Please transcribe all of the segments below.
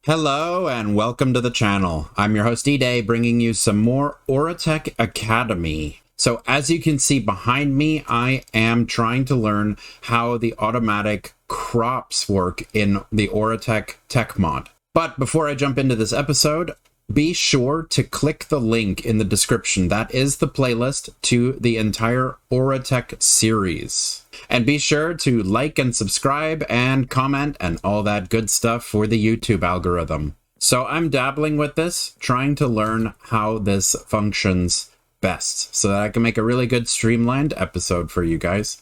Hello and welcome to the channel. I'm your host E-Day, bringing you some more Oritech Academy. So as you can see behind me, I am trying to learn how the automatic crops work in the Oritech tech mod. But before I jump into this episode, be sure to click the link in the description. That is the playlist to the entire Oritech series. And be sure to like and subscribe and comment and all that good stuff for the YouTube algorithm. So I'm dabbling with this, trying to learn how this functions best so that I can make a really good streamlined episode for you guys.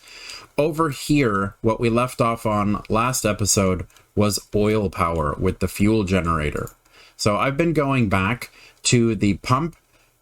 Over here, what we left off on last episode was oil power with the fuel generator. So I've been going back to the pump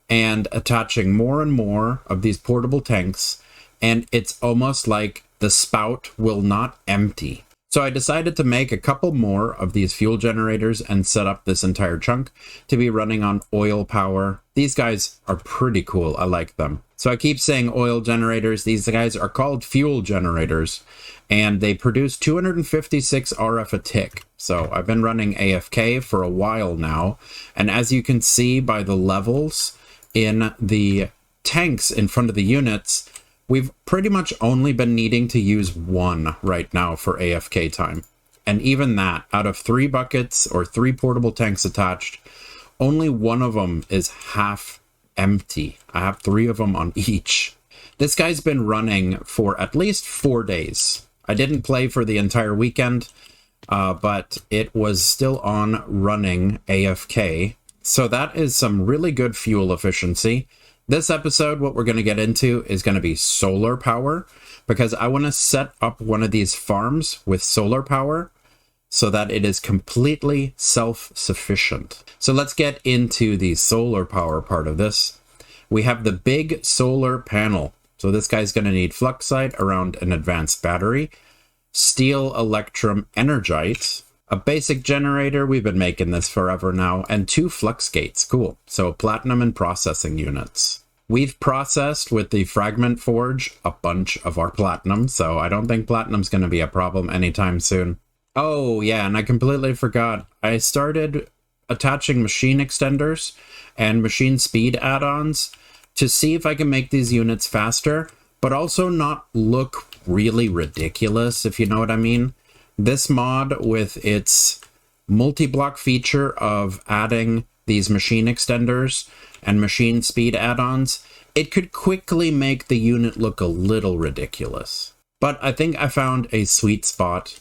and attaching more and more of these portable tanks, and it's almost like the spout will not empty. So I decided to make a couple more of these fuel generators and set up this entire chunk to be running on oil power. These guys are pretty cool. I like them. So I keep saying oil generators. These guys are called fuel generators, and they produce 256 RF a tick. So I've been running AFK for a while now, and as you can see by the levels in the tanks in front of the units, we've pretty much only been needing to use one right now for AFK time. And even that, out of 3 buckets or 3 portable tanks attached, only one of them is half empty. I have 3 of them on each. This guy's been running for at least 4 days. I didn't play for the entire weekend, but it was still on running AFK. So that is some really good fuel efficiency. This episode, what we're going to get into is going to be solar power, because I want to set up one of these farms with solar power so that it is completely self-sufficient. So let's get into the solar power part of this. We have the big solar panel. So this guy's going to need fluxite around an advanced battery, steel electrum energite, a basic generator, we've been making this forever now, and 2 flux gates. Cool. So platinum and processing units. We've processed with the fragment forge a bunch of our platinum, so I don't think platinum's going to be a problem anytime soon. Oh yeah, and I completely forgot. I started attaching machine extenders and machine speed add-ons to see if I can make these units faster, but also not look really ridiculous, if you know what I mean. This mod, with its multi-block feature of adding these machine extenders and machine speed add-ons, it could quickly make the unit look a little ridiculous. But I think I found a sweet spot.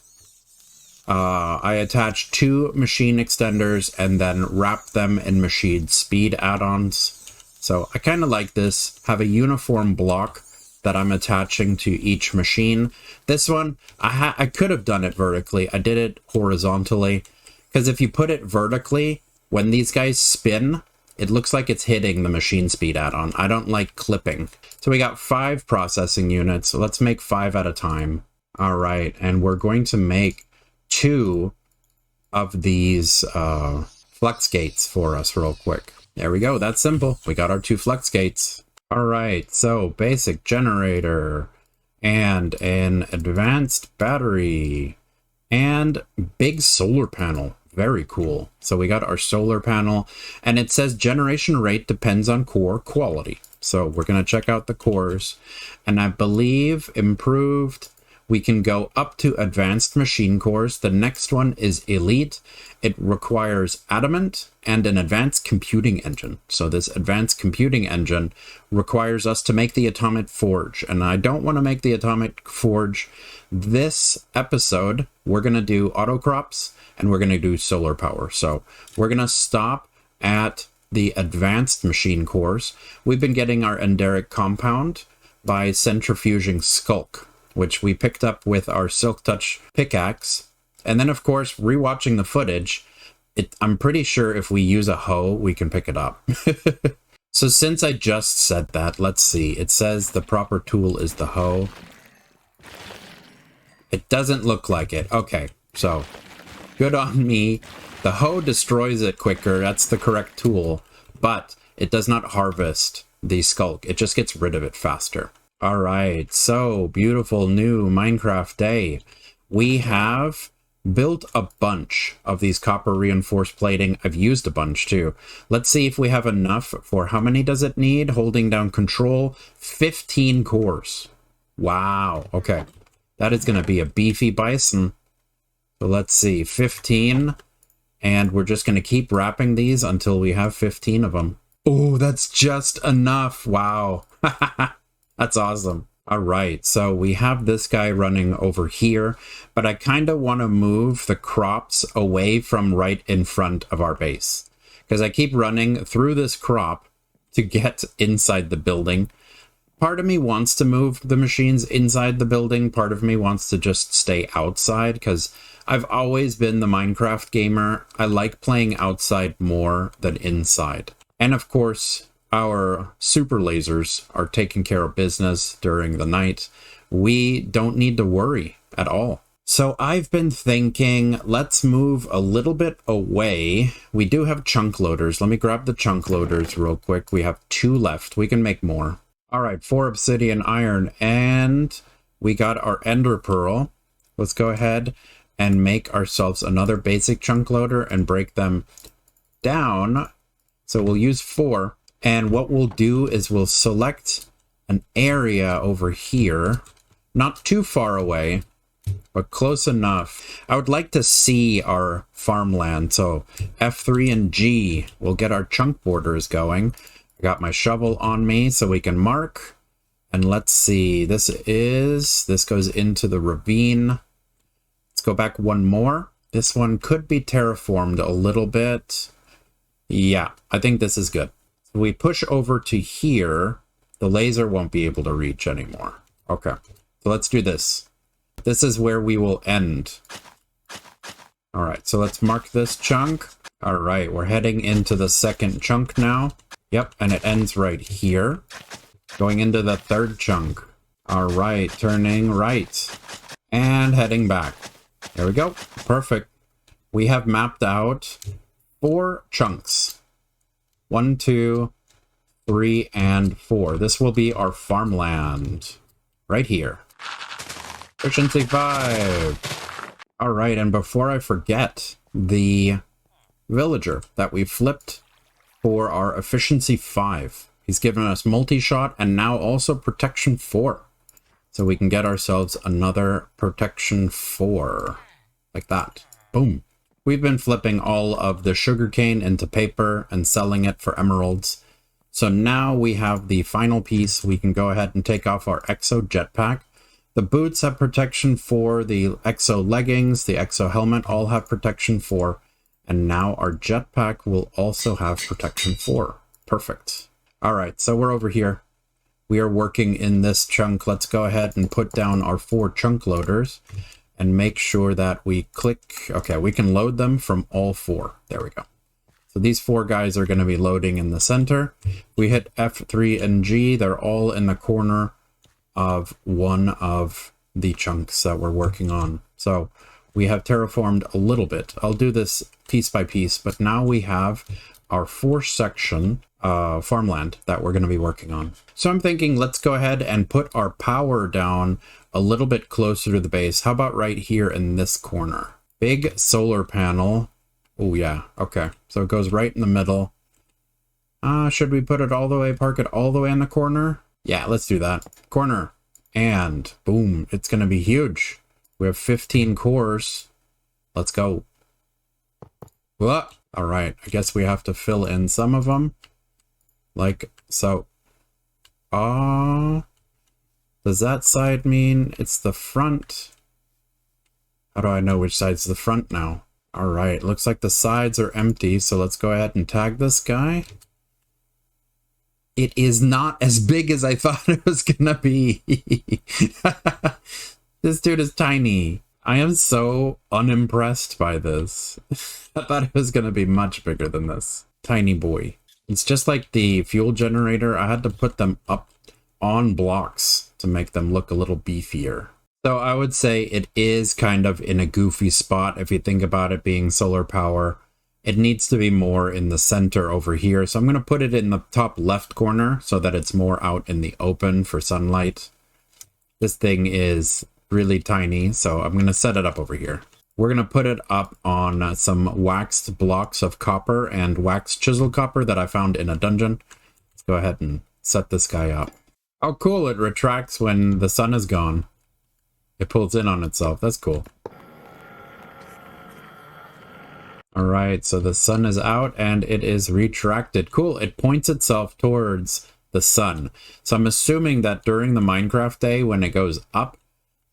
I attached 2 machine extenders and then wrapped them in machine speed add-ons. So I kind of like this, have a uniform block that I'm attaching to each machine. This one, I could have done it vertically. I did it horizontally, because if you put it vertically, when these guys spin, it looks like it's hitting the machine speed add-on. I don't like clipping. So we got 5 processing units. So let's make 5 at a time. All right, and we're going to make 2 of these flux gates for us real quick. There we go. That's simple. We got our 2 flux gates. All right, so basic generator and an advanced battery and big solar panel. Very cool. So we got our solar panel, and it says generation rate depends on core quality. So we're going to check out the cores, and I believe improved, we can go up to advanced machine cores. The next one is elite. It requires adamant and an advanced computing engine. So this advanced computing engine requires us to make the atomic forge. And I don't want to make the atomic forge this episode. We're going to do auto crops and we're going to do solar power. So we're going to stop at the advanced machine cores. We've been getting our enderic compound by centrifuging skulk, which we picked up with our Silk Touch pickaxe. And then, of course, rewatching the footage, I'm pretty sure if we use a hoe, we can pick it up. So since I just said that, let's see. It says the proper tool is the hoe. It doesn't look like it. Okay, so good on me. The hoe destroys it quicker. That's the correct tool. But it does not harvest the skulk. It just gets rid of it faster. All right, so beautiful new Minecraft day. We have built a bunch of these copper reinforced plating. I've used a bunch too. Let's see if we have enough for how many does it need? Holding down control, 15 cores. Wow. Okay. That is going to be a beefy bison. So let's see, 15. And we're just going to keep wrapping these until we have 15 of them. Oh, that's just enough. Wow. That's awesome. All right, so we have this guy running over here, but I kind of want to move the crops away from right in front of our base, because I keep running through this crop to get inside the building. Part of me wants to move the machines inside the building. Part of me wants to just stay outside, because I've always been the Minecraft gamer. I like playing outside more than inside. And of course, our super lasers are taking care of business during the night. We don't need to worry at all. So I've been thinking, let's move a little bit away. We do have chunk loaders. Let me grab the chunk loaders real quick. We have 2 left. We can make more. All right, 4 obsidian iron, and we got our ender pearl. Let's go ahead and make ourselves another basic chunk loader and break them down. So we'll use 4. And what we'll do is we'll select an area over here, not too far away, but close enough. I would like to see our farmland. So F3 and G will get our chunk borders going. I got my shovel on me so we can mark. And let's see, this goes into the ravine. Let's go back one more. This one could be terraformed a little bit. Yeah, I think this is good. We push over to here, the laser won't be able to reach anymore. Okay, so let's do this. This is where we will end. All right, so let's mark this chunk. All right, we're heading into the second chunk now. Yep, and it ends right here. Going into the third chunk. All right, turning right. And heading back. There we go, perfect. We have mapped out 4 chunks. 1, 2, 3, and 4. This will be our farmland right here. Efficiency 5. All right, and before I forget, the villager that we flipped for our efficiency 5. He's given us multi-shot and now also protection 4. So we can get ourselves another protection 4. Like that. Boom. We've been flipping all of the sugarcane into paper and selling it for emeralds. So now we have the final piece. We can go ahead and take off our exo jetpack. The boots have protection 4, the exo leggings, the exo helmet all have protection 4, and now our jetpack will also have protection 4. Perfect. All right, so we're over here. We are working in this chunk. Let's go ahead and put down our 4 chunk loaders. And make sure that we click, okay, we can load them from all 4. There we go. So these 4 guys are going to be loading in the center. We hit F3 and G, they're all in the corner of one of the chunks that we're working on. So we have terraformed a little bit. I'll do this piece by piece, but now we have our 4 section farmland that we're going to be working on. So I'm thinking let's go ahead and put our power down a little bit closer to the base. How about right here in this corner? Big solar panel. Oh yeah, okay. So it goes right in the middle. Should we put it all the way, park it all the way in the corner? Yeah, let's do that. Corner. And boom, it's going to be huge. We have 15 cores. Let's go. Whoa. All right, I guess we have to fill in some of them. Like so. Does that side mean it's the front? How do I know which side's the front now? All right, looks like the sides are empty, so let's go ahead and tag this guy. It is not as big as I thought it was gonna be. This dude is tiny. I am so unimpressed by this. I thought it was gonna be much bigger than this. Tiny boy. It's just like the fuel generator. I had to put them up on blocks to make them look a little beefier. So I would say it is kind of in a goofy spot if you think about it being solar power. It needs to be more in the center over here. So I'm going to put it in the top left corner so that it's more out in the open for sunlight. This thing is really tiny, so I'm going to set it up over here. We're going to put it up on some waxed blocks of copper and waxed chisel copper that I found in a dungeon. Let's go ahead and set this guy up. Oh, cool. It retracts when the sun is gone. It pulls in on itself. That's cool. All right, so the sun is out and it is retracted. Cool. It points itself towards the sun. So I'm assuming that during the Minecraft day, when it goes up,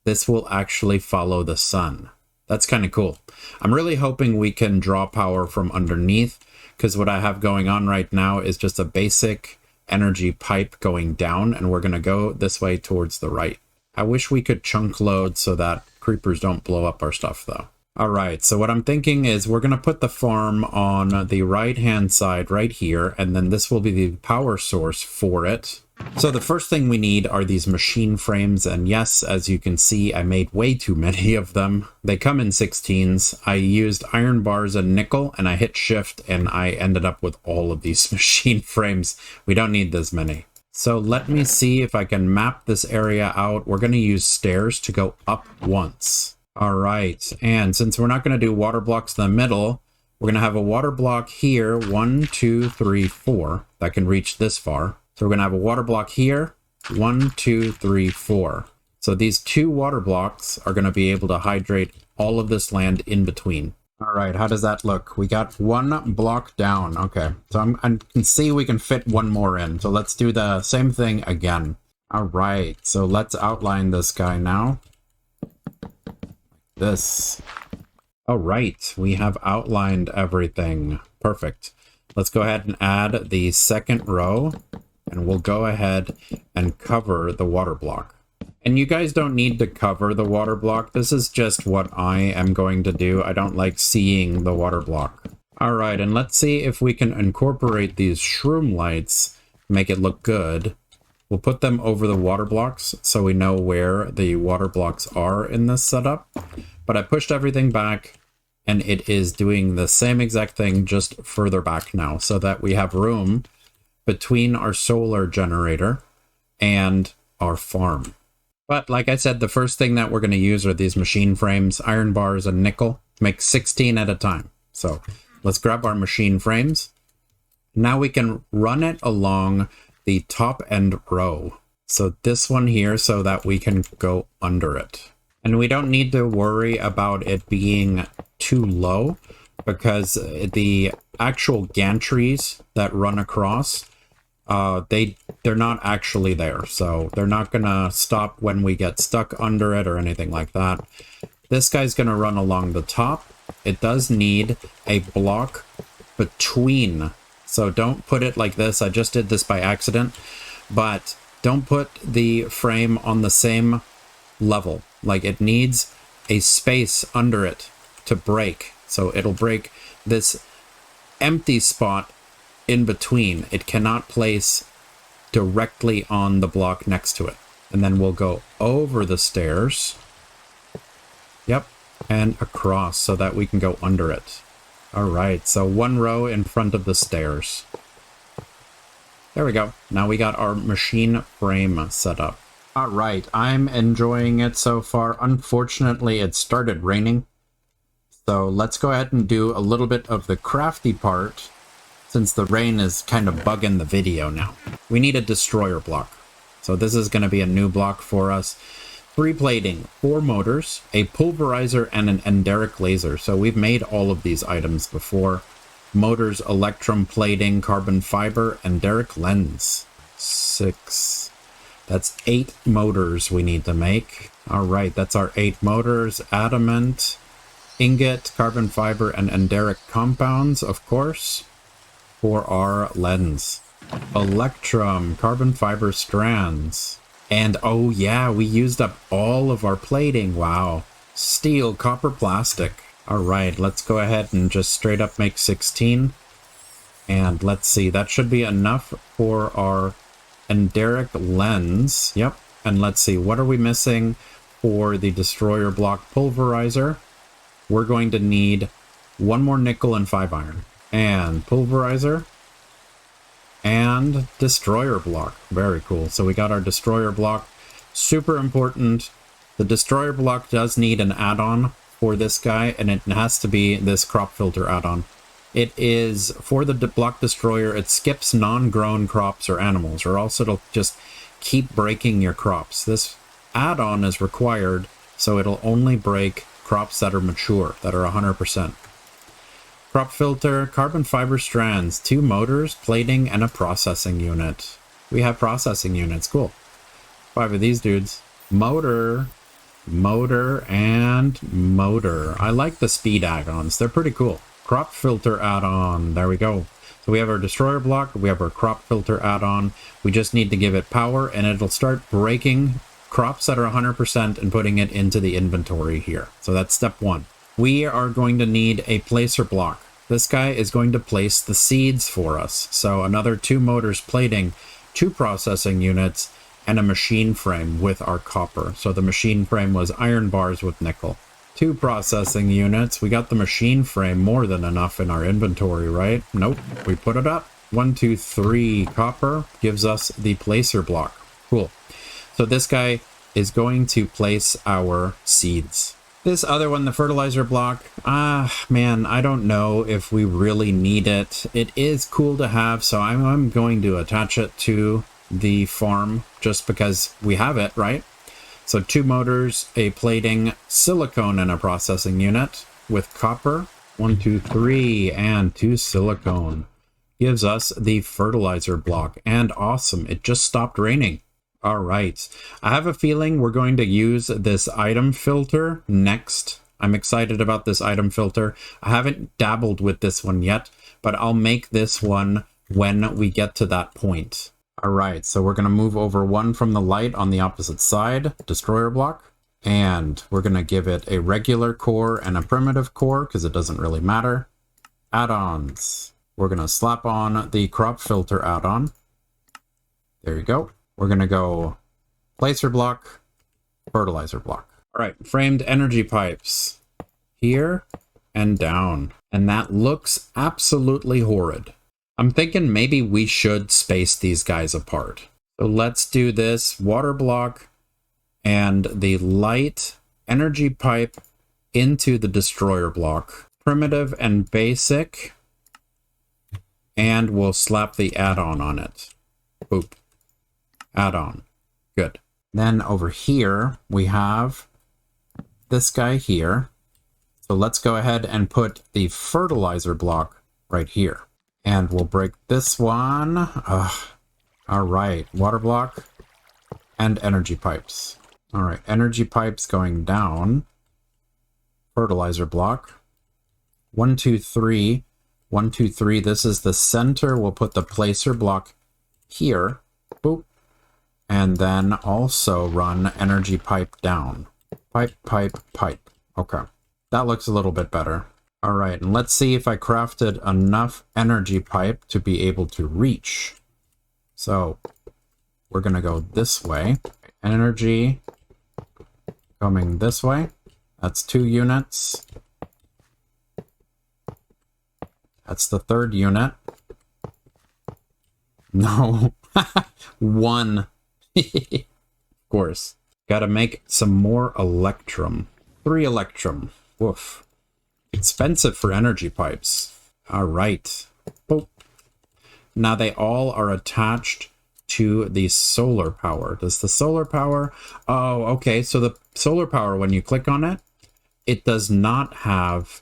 this will actually follow the sun. That's kind of cool. I'm really hoping we can draw power from underneath, because what I have going on right now is just a basic energy pipe going down, and we're going to go this way towards the right. I wish we could chunk load so that creepers don't blow up our stuff, though. All right, so what I'm thinking is we're going to put the farm on the right-hand side right here, and then this will be the power source for it. So the first thing we need are these machine frames, and yes, as you can see, I made way too many of them. They come in 16s. I used iron bars and nickel, and I hit shift, and I ended up with all of these machine frames. We don't need this many. So let me see if I can map this area out. We're going to use stairs to go up once. All right, and since we're not going to do water blocks in the middle, we're going to have a water block here, 1, 2, 3, 4, that can reach this far. So we're going to have a water block here, 1, 2, 3, 4. So these 2 water blocks are going to be able to hydrate all of this land in between. All right, how does that look? We got 1 block down. Okay, so I can see we can fit 1 more in. So let's do the same thing again. All right, so let's outline this guy now. This. All right, we have outlined everything. Perfect. Let's go ahead and add the second row, and we'll go ahead and cover the water block. And you guys don't need to cover the water block. This is just what I am going to do. I don't like seeing the water block. All right, and let's see if we can incorporate these shroom lights, make it look good. We'll put them over the water blocks so we know where the water blocks are in this setup. But I pushed everything back, and it is doing the same exact thing, just further back now, so that we have room between our solar generator and our farm. But like I said, the first thing that we're going to use are these machine frames, iron bars, and nickel. Make 16 at a time. So let's grab our machine frames. Now we can run it along the top end row. So this one here, so that we can go under it. And we don't need to worry about it being too low, because the actual gantries that run across, they're not actually there. So they're not going to stop when we get stuck under it or anything like that. This guy's going to run along the top. It does need a block between. So don't put it like this. I just did this by accident. But don't put the frame on the same level. Like, it needs a space under it to break. So it'll break this empty spot in between. It cannot place directly on the block next to it. And then we'll go over the stairs. Yep. And across so that we can go under it. All right. So 1 row in front of the stairs. There we go. Now we got our machine frame set up. All right, I'm enjoying it so far. Unfortunately, it started raining. So let's go ahead and do a little bit of the crafty part, since the rain is kind of bugging the video now. We need a destroyer block. So this is going to be a new block for us. 3 plating, 4 motors, a pulverizer, and an enderic laser. So we've made all of these items before. Motors, electrum plating, carbon fiber, enderic lens. 6. That's 8 motors we need to make. All right, that's our 8 motors. Adamant, ingot, carbon fiber, and enderic compounds, of course, for our lens. Electrum, carbon fiber strands. And oh yeah, we used up all of our plating. Wow. Steel, copper, plastic. All right, let's go ahead and just straight up make 16. And let's see, that should be enough for our enderic lens. Yep. And let's see, what are we missing for the destroyer block pulverizer? We're going to need 1 more nickel and 5 iron. And pulverizer. And destroyer block. Very cool. So we got our destroyer block. Super important. The destroyer block does need an add-on for this guy, and it has to be this Crop Filter Addon. It is for the block destroyer. It skips non-grown crops or animals, or else it'll just keep breaking your crops. This add-on is required, so it'll only break crops that are mature, that are 100%. Crop filter, carbon fiber strands, 2 motors, plating, and a processing unit. We have processing units, cool. 5 of these dudes. Motor, and motor. I like the speed add-ons, they're pretty cool. Crop filter add-on, there we go. So we have our destroyer block, we have our crop filter add-on. We just need to give it power, and it'll start breaking crops that are 100% and putting it into the inventory here. So that's step 1. We are going to need a placer block. This guy is going to place the seeds for us. So another 2 motors plating, 2 processing units, and a machine frame with our copper. So the machine frame was iron bars with nickel. 2 processing units. We got the machine frame more than enough in our inventory, right? Nope. We put it up. 1, 2, 3 copper gives us the placer block. Cool. So this guy is going to place our seeds. This other one, the fertilizer block, man, I don't know if we really need it. It is cool to have, so I'm going to attach it to the farm just because we have it, right? So 2 motors, a plating, silicone, and a processing unit with copper. 1, 2, 3, and 2 silicone gives us the fertilizer block. And awesome, it just stopped raining. All right, I have a feeling we're going to use this item filter next. I'm excited about this item filter. I haven't dabbled with this one yet, but I'll make this one when we get to that point. All right, so we're going to move over 1 from the light on the opposite side, destroyer block, and we're going to give it a regular core and a primitive core because it doesn't really matter. Add-ons. We're going to slap on the crop filter add-on. There you go. We're going to go placer block, fertilizer block. All right, framed energy pipes here and down. And that looks absolutely horrid. I'm thinking maybe we should space these guys apart. So let's do this water block and the light energy pipe into the destroyer block. Primitive and basic. And we'll slap the add-on on it. Boop. Add-on. Good. Then over here, we have this guy here. So let's go ahead and put the fertilizer block right here. And we'll break this one. All right, water block and energy pipes. All right, energy pipes going down. Fertilizer block. 1, 2, 3. 1, 2, 3. This is the center. We'll put the placer block here. Boop. And then also run energy pipe down. Pipe, pipe, pipe. Okay. That looks a little bit better. All right, and let's see if I crafted enough energy pipe to be able to reach. So we're going to go this way. Energy coming this way. That's 2 units. That's the 3rd unit. No. 1. Of course. Gotta make some more electrum. 3 electrum. Woof. Expensive for energy pipes. All right. Boop. Now they all are attached to the solar power. Does the solar power... Oh, okay. So the solar power, when you click on it, it does not have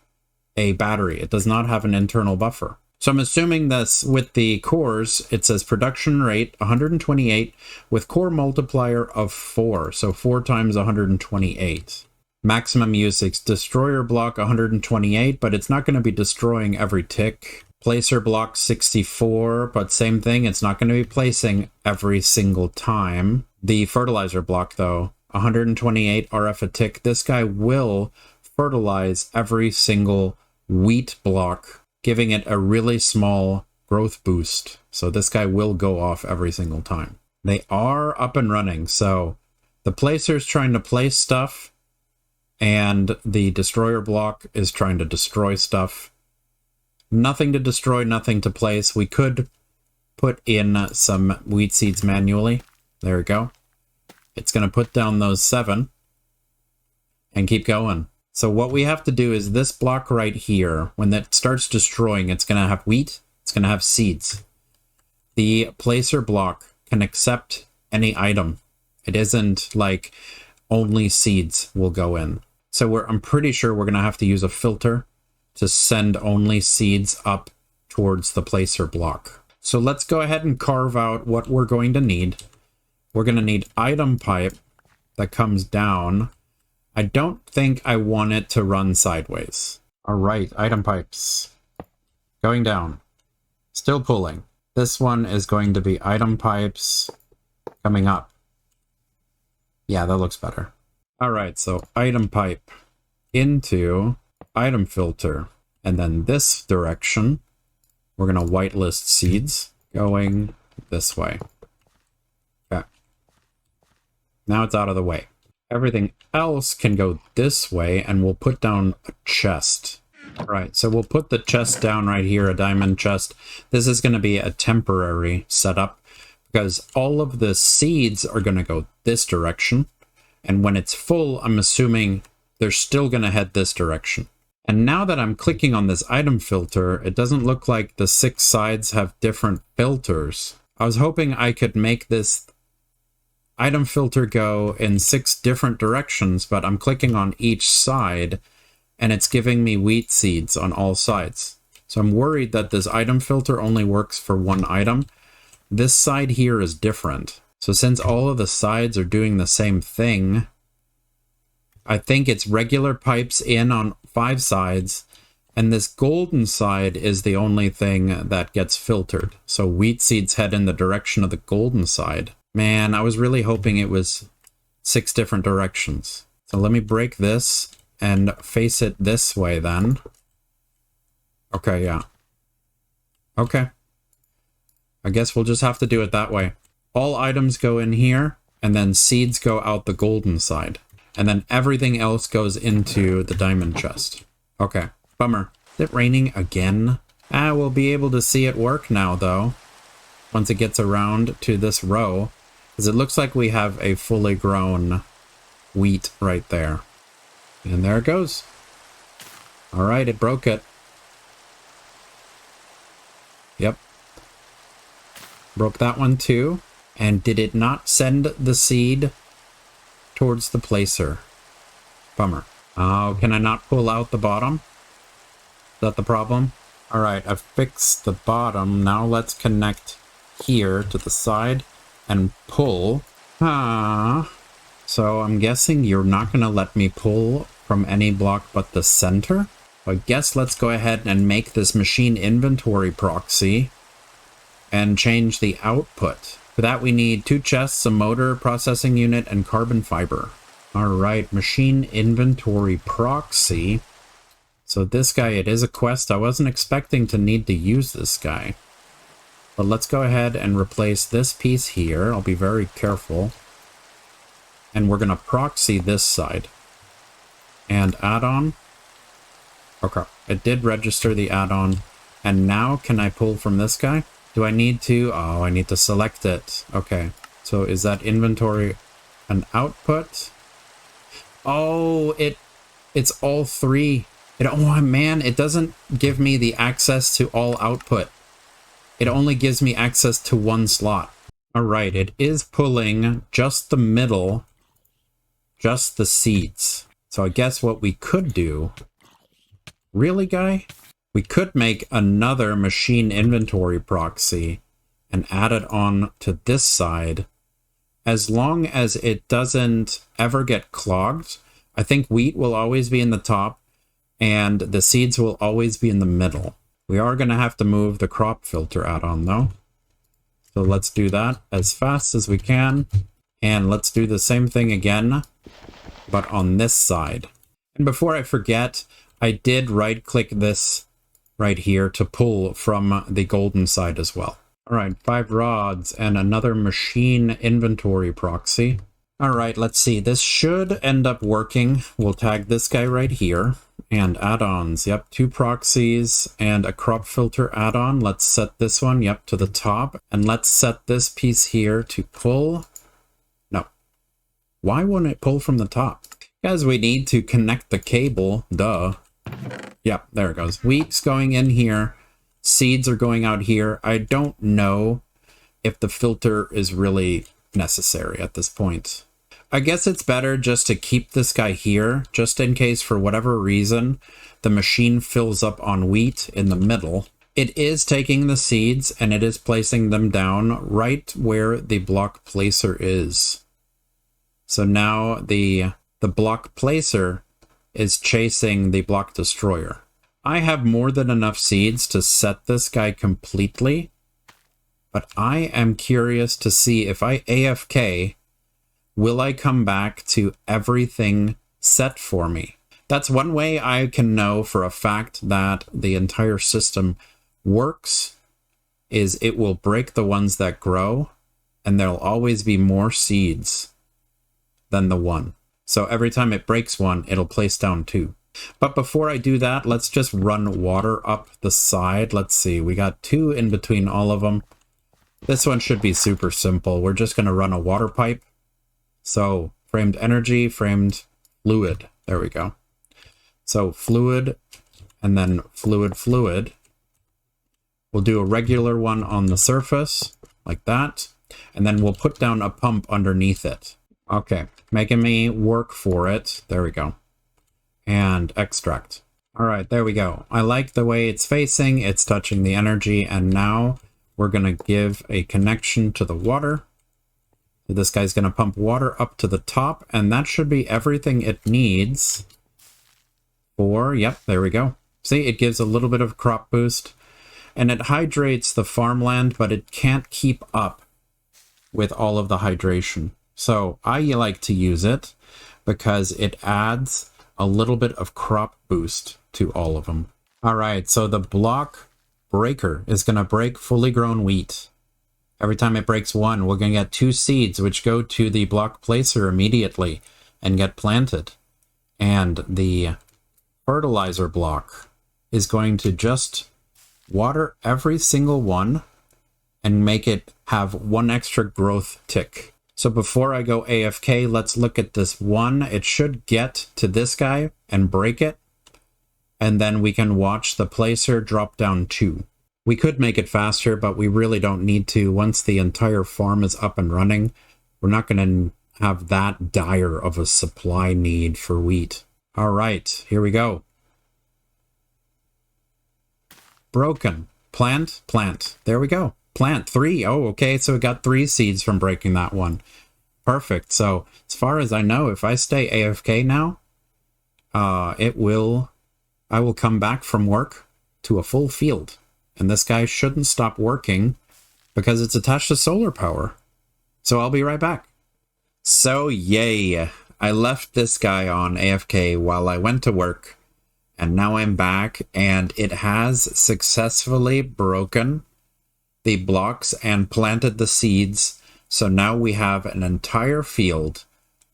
a battery. It does not have an internal buffer. So I'm assuming this with the cores, it says production rate 128 with core multiplier of 4. So 4 times 128. Maximum usage, destroyer block 128, but it's not going to be destroying every tick. Placer block 64, but same thing, it's not going to be placing every single time. The fertilizer block though, 128 RF a tick. This guy will fertilize every single wheat block, giving it a really small growth boost. So this guy will go off every single time. They are up and running. So the placer's trying to place stuff and the destroyer block is trying to destroy stuff. Nothing to destroy, nothing to place. We could put in some wheat seeds manually. There we go. It's going to put down those 7 and keep going. So what we have to do is this block right here, when that starts destroying, it's going to have wheat, it's going to have seeds. The placer block can accept any item. It isn't like only seeds will go in. So I'm pretty sure we're going to have to use a filter to send only seeds up towards the placer block. So let's go ahead and carve out what we're going to need. We're going to need item pipe that comes down. I don't think I want it to run sideways. All right, item pipes. Going down. Still pulling. This one is going to be item pipes coming up. Yeah, that looks better. All right, so item pipe into item filter. And then this direction, we're going to whitelist seeds going this way. Okay. Now it's out of the way. Everything else can go this way, and we'll put down a chest. All right, so we'll put the chest down right here, a diamond chest. This is going to be a temporary setup because all of the seeds are going to go this direction. And when it's full, I'm assuming they're still going to head this direction. And now that I'm clicking on this item filter, it doesn't look like the 6 sides have different filters. I was hoping I could make this item filter go in 6 different directions, but I'm clicking on each side and it's giving me wheat seeds on all sides. So I'm worried that this item filter only works for one item. This side here is different. So since all of the sides are doing the same thing, I think it's regular pipes in on 5 sides, and this golden side is the only thing that gets filtered. So wheat seeds head in the direction of the golden side. Man, I was really hoping it was 6 different directions. So let me break this and face it this way then. Okay, yeah. Okay. I guess we'll just have to do it that way. All items go in here, and then seeds go out the golden side. And then everything else goes into the diamond chest. Okay, bummer. Is it raining again? We'll be able to see it work now, though. Once it gets around to this row. Because it looks like we have a fully grown wheat right there. And there it goes. All right, it broke it. Yep. Broke that one too. And did it not send the seed towards the placer? Bummer. Oh, can I not pull out the bottom? Is that the problem? All right, I've fixed the bottom. Now let's connect here to the side and pull. So I'm guessing you're not going to let me pull from any block but the center. I guess let's go ahead and make this machine inventory proxy and change the output. For that, we need 2 chests, a motor, processing unit, and carbon fiber. All right, machine inventory proxy. So this guy, it is a quest. I wasn't expecting to need to use this guy. But let's go ahead and replace this piece here. I'll be very careful. And we're going to proxy this side. And add-on. Okay, it did register the add-on. And now, can I pull from this guy? Do I need to? Oh, I need to select it. Okay, so is that inventory an output? Oh, it's all 3. Oh man, it doesn't give me the access to all output. It only gives me access to 1 slot. All right, it is pulling just the middle, just the seeds. So I guess what we could do, really, guy? We could make another machine inventory proxy and add it on to this side. As long as it doesn't ever get clogged, I think wheat will always be in the top and the seeds will always be in the middle. We are going to have to move the crop filter add-on though. So let's do that as fast as we can. And let's do the same thing again, but on this side. And before I forget, I did right-click this right here to pull from the golden side as well. All right, 5 rods and another machine inventory proxy. All right, let's see. This should end up working. We'll tag this guy right here. And add-ons. Yep, 2 proxies and a crop filter add-on. Let's set this one, yep, to the top. And let's set this piece here to pull. No. Why wouldn't it pull from the top? Because we need to connect the cable, duh. Yep, there it goes. Wheat's going in here. Seeds are going out here. I don't know if the filter is really necessary at this point. I guess it's better just to keep this guy here, just in case for whatever reason the machine fills up on wheat in the middle. It is taking the seeds and it is placing them down right where the block placer is. So now the block placer is chasing the block destroyer. I have more than enough seeds to set this guy completely, but I am curious to see if I AFK, will I come back to everything set for me? That's one way I can know for a fact that the entire system works, is it will break the ones that grow, and there'll always be more seeds than the one. So every time it breaks one, it'll place down two. But before I do that, let's just run water up the side. Let's see, we got two in between all of them. This one should be super simple. We're just going to run a water pipe. So framed energy, framed fluid. There we go. So fluid, and then fluid. We'll do a regular one on the surface, like that. And then we'll put down a pump underneath it. Okay, making me work for it. There we go. And extract. All right, there we go. I like the way it's facing. It's touching the energy. And now we're going to give a connection to the water. This guy's going to pump water up to the top. And that should be everything it needs for, yep, there we go. See, it gives a little bit of crop boost. And it hydrates the farmland, but it can't keep up with all of the hydration. So I like to use it because it adds a little bit of crop boost to all of them. All right, so the block breaker is going to break fully grown wheat. Every time it breaks one, we're going to get two seeds, which go to the block placer immediately and get planted. And the fertilizer block is going to just water every single one and make it have one extra growth tick. So before I go AFK, let's look at this one. It should get to this guy and break it. And then we can watch the placer drop down two. We could make it faster, but we really don't need to. Once the entire farm is up and running, we're not going to have that dire of a supply need for wheat. All right, here we go. Broken. Plant, plant. There we go. Plant 3. Oh, okay, so we got 3 seeds from breaking that one. Perfect. So as far as I know, if I stay AFK now, I will come back from work to a full field. And this guy shouldn't stop working because it's attached to solar power. So I'll be right back. So yay, I left this guy on AFK while I went to work. And now I'm back and it has successfully broken the blocks and planted the seeds. So now we have an entire field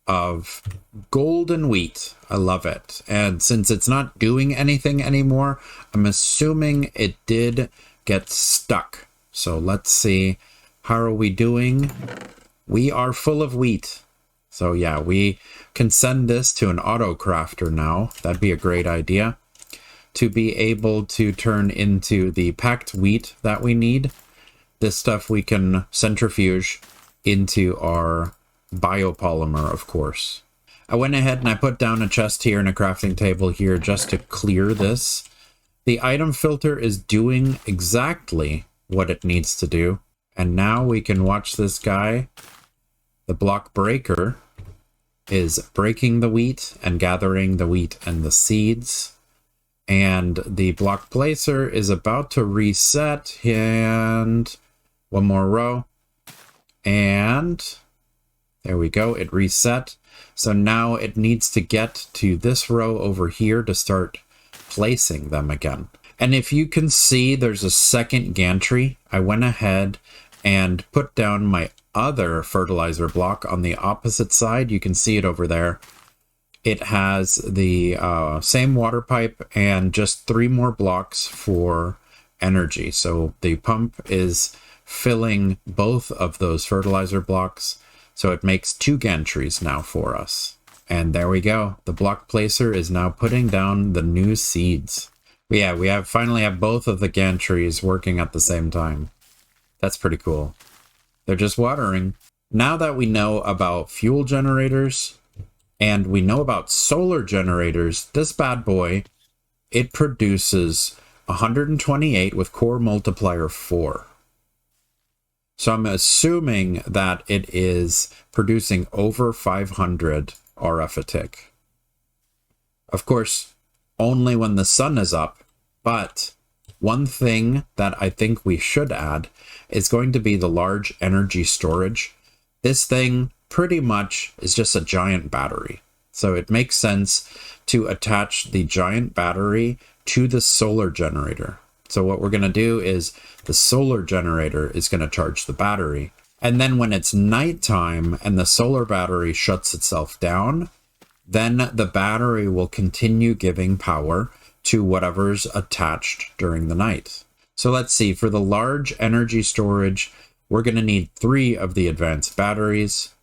of golden wheat. I love it. And since it's not doing anything anymore, I'm assuming it did get stuck. So let's see. How are we doing? We are full of wheat. So yeah, we can send this to an auto crafter now. That'd be a great idea. To be able to turn into the packed wheat that we need. This stuff we can centrifuge into our biopolymer, of course. I went ahead and I put down a chest here and a crafting table here just to clear this. The item filter is doing exactly what it needs to do. And now we can watch this guy. The block breaker is breaking the wheat and gathering the wheat and the seeds. And the block placer is about to reset, and one more row. And there we go, it reset. So now it needs to get to this row over here to start placing them again. And if you can see, there's a second gantry. I went ahead and put down my other fertilizer block on the opposite side. You can see it over there. It has the same water pipe and just 3 more blocks for energy. So the pump is filling both of those fertilizer blocks. So it makes 2 gantries now for us. And there we go. The block placer is now putting down the new seeds. But yeah, we finally have both of the gantries working at the same time. That's pretty cool. They're just watering. Now that we know about fuel generators and we know about solar generators, this bad boy, it produces 128 with core multiplier 4. So I'm assuming that it is producing over 500 RF a tick. Of course, only when the sun is up, but one thing that I think we should add is going to be the large energy storage. This thing pretty much is just a giant battery. So it makes sense to attach the giant battery to the solar generator. So what we're going to do is the solar generator is going to charge the battery. And then when it's nighttime and the solar battery shuts itself down, then the battery will continue giving power to whatever's attached during the night. So let's see, for the large energy storage, we're going to need 3 of the advanced batteries.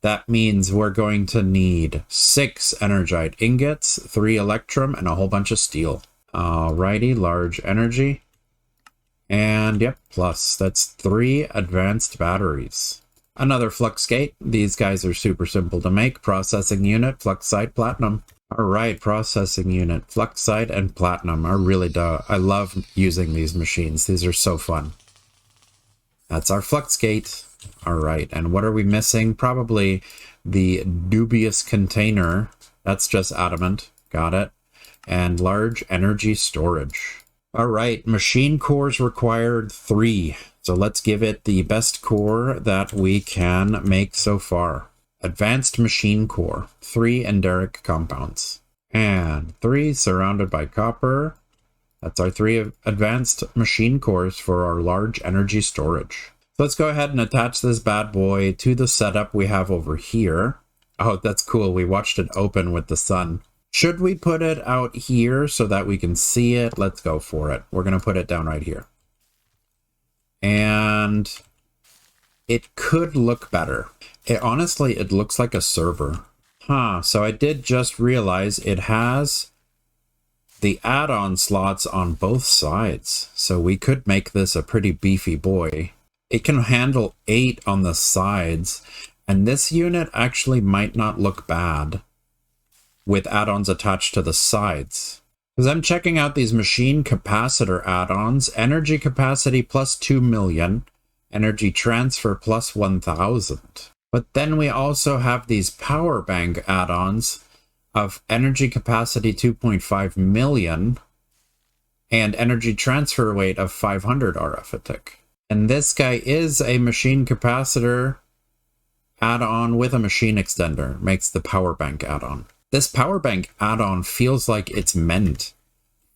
That means we're going to need 6 energite ingots, 3 electrum, and a whole bunch of steel. Alrighty, large energy. And yep, plus, that's 3 advanced batteries. Another flux gate. These guys are super simple to make. Processing unit, flux side, platinum. Alright, processing unit, flux side, and platinum. I love using these machines. These are so fun. That's our flux gate. Alright, and what are we missing? Probably the dubious container. That's just adamant. Got it. And large energy storage. Alright, machine cores required 3. So let's give it the best core that we can make so far. Advanced machine core, 3 enderic compounds. And 3 surrounded by copper. That's our 3 advanced machine cores for our large energy storage. So let's go ahead and attach this bad boy to the setup we have over here. Oh, that's cool. We watched it open with the sun. Should we put it out here so that we can see it? Let's go for it. We're going to put it down right here. And it could look better. Honestly, it looks like a server. So I did just realize it has the add-on slots on both sides. So we could make this a pretty beefy boy. It can handle 8 on the sides. And this unit actually might not look bad with add-ons attached to the sides. Because I'm checking out these machine capacitor add-ons. Energy capacity plus 2 million. Energy transfer plus 1,000. But then we also have these power bank add-ons of energy capacity 2.5 million and energy transfer weight of 500 RF a tick. And this guy is a machine capacitor add-on with a machine extender. Makes the power bank add-on. This power bank add-on feels like it's meant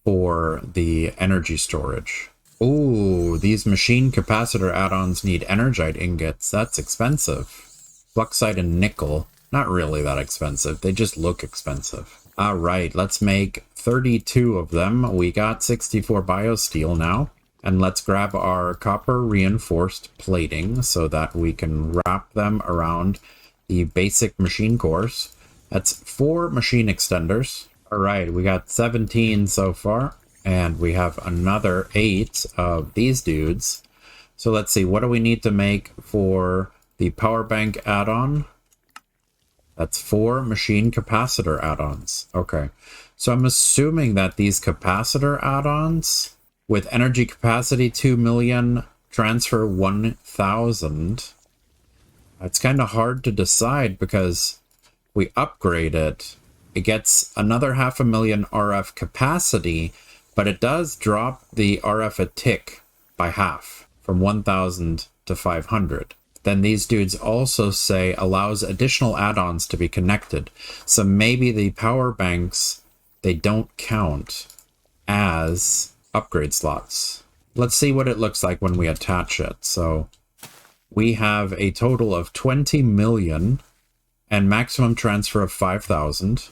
for the energy storage. Ooh, these machine capacitor add-ons need energite ingots. That's expensive. Fluxite and nickel. Not really that expensive. They just look expensive. All right, let's make 32 of them. We got 64 biosteel now. And let's grab our copper reinforced plating so that we can wrap them around the basic machine cores. That's 4 machine extenders. All right, we got 17 so far. And we have another 8 of these dudes. So let's see, what do we need to make for the power bank add-on? That's 4 machine capacitor add-ons. Okay, so I'm assuming that these capacitor add-ons with energy capacity 2 million, transfer 1,000. It's kind of hard to decide because we upgrade it. It gets another 500,000 RF capacity, but it does drop the RF a tick by half from 1,000 to 500. Then these dudes also say allows additional add-ons to be connected. So maybe the power banks, they don't count as upgrade slots. Let's see what it looks like when we attach it. So we have a total of 20 million and maximum transfer of 5,000.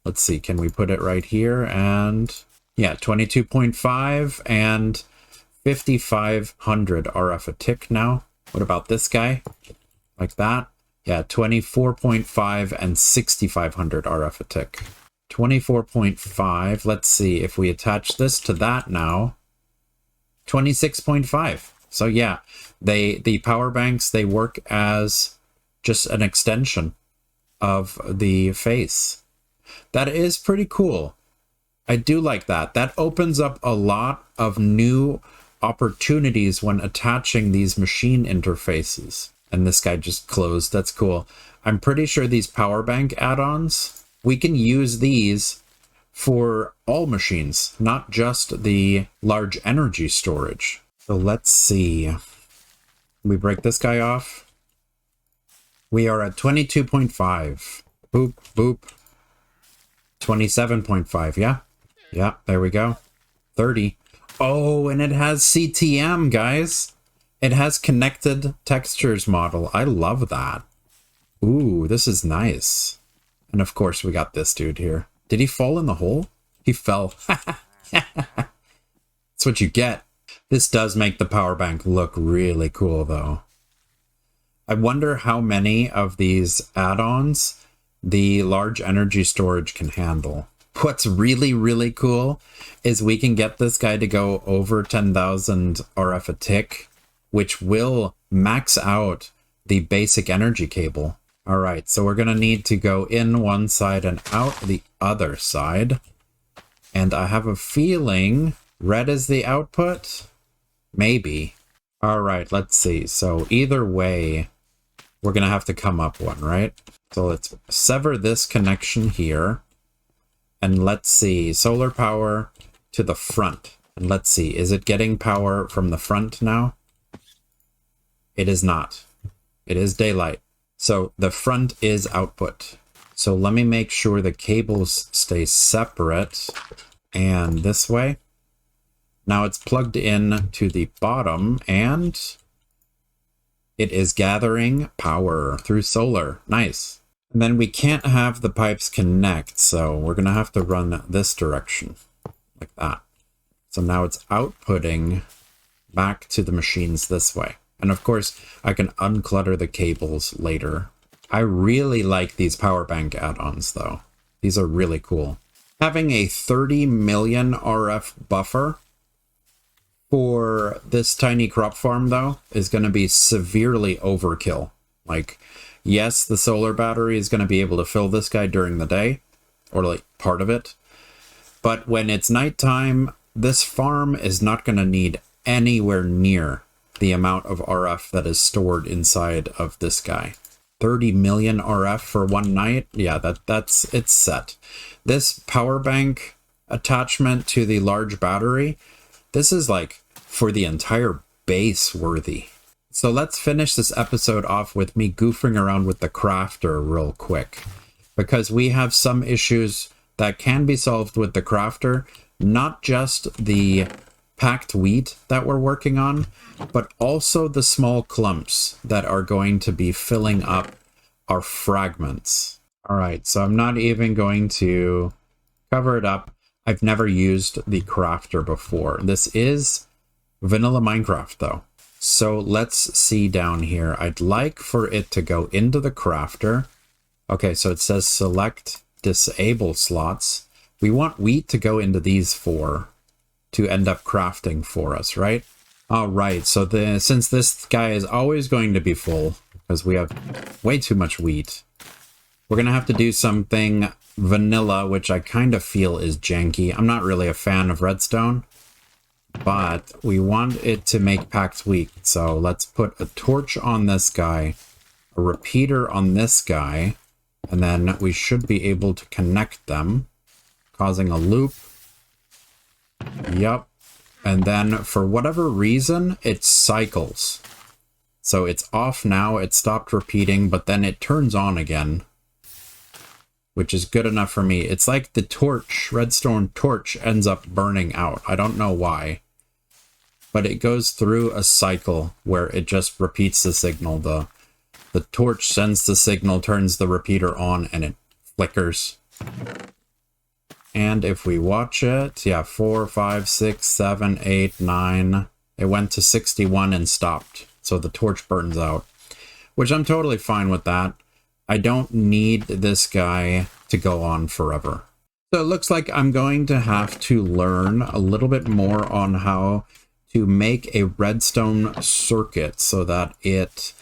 Let's see, can we put it right here? And yeah, 22.5 and 5,500 RF a tick now. What about this guy? Like that. Yeah, 24.5 and 6500 RF a tick. 24.5, let's see, if we attach this to that now, 26.5. So yeah, the power banks, they work as just an extension of the face. That is pretty cool. I do like that. That opens up a lot of new opportunities when attaching these machine interfaces. And this guy just closed. That's cool. I'm pretty sure these power bank add-ons, we can use these for all machines, not just the large energy storage. So let's see. We break this guy off. We are at 22.5. Boop, boop. 27.5, yeah? Yeah, there we go. 30. Oh, and it has CTM, guys. It has connected textures model. I love that. Ooh, this is nice. And of course, we got this dude here. Did he fall in the hole? He fell. That's what you get. This does make the power bank look really cool, though. I wonder how many of these add-ons the large energy storage can handle. What's really, really cool is we can get this guy to go over 10,000 RF a tick, which will max out the basic energy cable. All right, so we're going to need to go in one side and out the other side. And I have a feeling red is the output. Maybe. All right, let's see. So either way, we're going to have to come up one, right? So let's sever this connection here. And let's see, solar power to the front. And let's see, is it getting power from the front now? It is not. It is daylight. So the front is output. So let me make sure the cables stay separate. And this way. Now it's plugged in to the bottom and it is gathering power through solar. Nice. And then we can't have the pipes connect, so we're going to have to run this direction, like that. So now it's outputting back to the machines this way. And of course, I can unclutter the cables later. I really like these power bank add-ons, though. These are really cool. Having a 30 million RF buffer for this tiny crop farm, though, is going to be severely overkill. Like, yes, the solar battery is going to be able to fill this guy during the day, or like part of it. But when it's nighttime, this farm is not going to need anywhere near the amount of RF that is stored inside of this guy. 30 million RF for one night? Yeah, it's set. This power bank attachment to the large battery, this is like for the entire base worthy. So let's finish this episode off with me goofing around with the crafter real quick, because we have some issues that can be solved with the crafter, not just the packed wheat that we're working on, but also the small clumps that are going to be filling up our fragments. All right, so I'm not even going to cover it up. I've never used the crafter before. This is vanilla Minecraft though. So let's see down here. I'd like for it to go into the crafter. Okay, so it says select disable slots. We want wheat to go into these 4 to end up crafting for us, right? All right, so since this guy is always going to be full, because we have way too much wheat, we're going to have to do something vanilla, which I kind of feel is janky. I'm not really a fan of redstone, but we want it to make packed wheat. So let's put a torch on this guy, a repeater on this guy, and then we should be able to connect them, causing a loop. Yep. And then for whatever reason, it cycles. So it's off now, it stopped repeating, but then it turns on again, which is good enough for me. It's like the torch, redstone torch, ends up burning out. I don't know why, but it goes through a cycle where it just repeats the signal. The torch sends the signal, turns the repeater on, and it flickers. And if we watch it, yeah, 4, 5, 6, 7, 8, 9, it went to 61 and stopped. So the torch burns out. which I'm totally fine with that. I don't need this guy to go on forever. So it looks like I'm going to have to learn a little bit more on how to make a redstone circuit so that it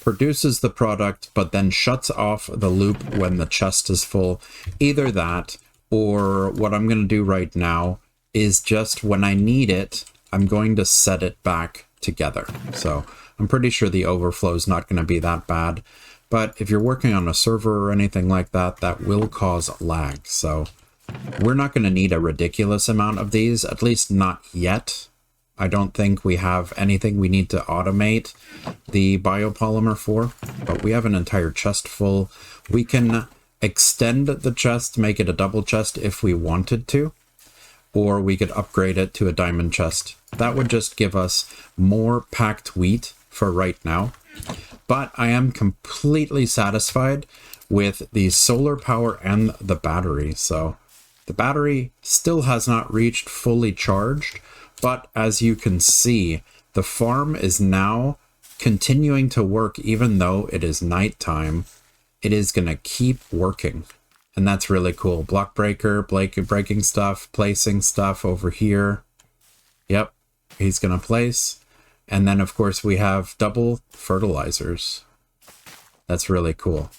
produces the product but then shuts off the loop when the chest is full. Either that, or what I'm going to do right now is just when I need it, I'm going to set it back together. So I'm pretty sure the overflow is not going to be that bad. But if you're working on a server or anything like that, that will cause lag. So we're not going to need a ridiculous amount of these, at least not yet. I don't think we have anything we need to automate the biopolymer for, but we have an entire chest full. We can extend the chest, make it a double chest if we wanted to, or we could upgrade it to a diamond chest. That would just give us more packed wheat for right now. But I am completely satisfied with the solar power and the battery. So the battery still has not reached fully charged, but as you can see, the farm is now continuing to work even though it is nighttime. It is going to keep working. And that's really cool. Block breaker, breaking stuff, placing stuff over here. Yep, he's going to place. And then, of course, we have double fertilizers. That's really cool.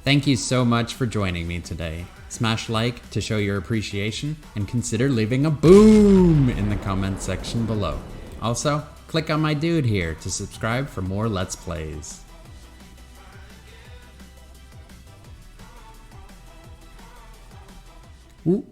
Thank you so much for joining me today. Smash like to show your appreciation and consider leaving a boom in the comment section below. Also, click on my dude here to subscribe for more Let's Plays. Ooh.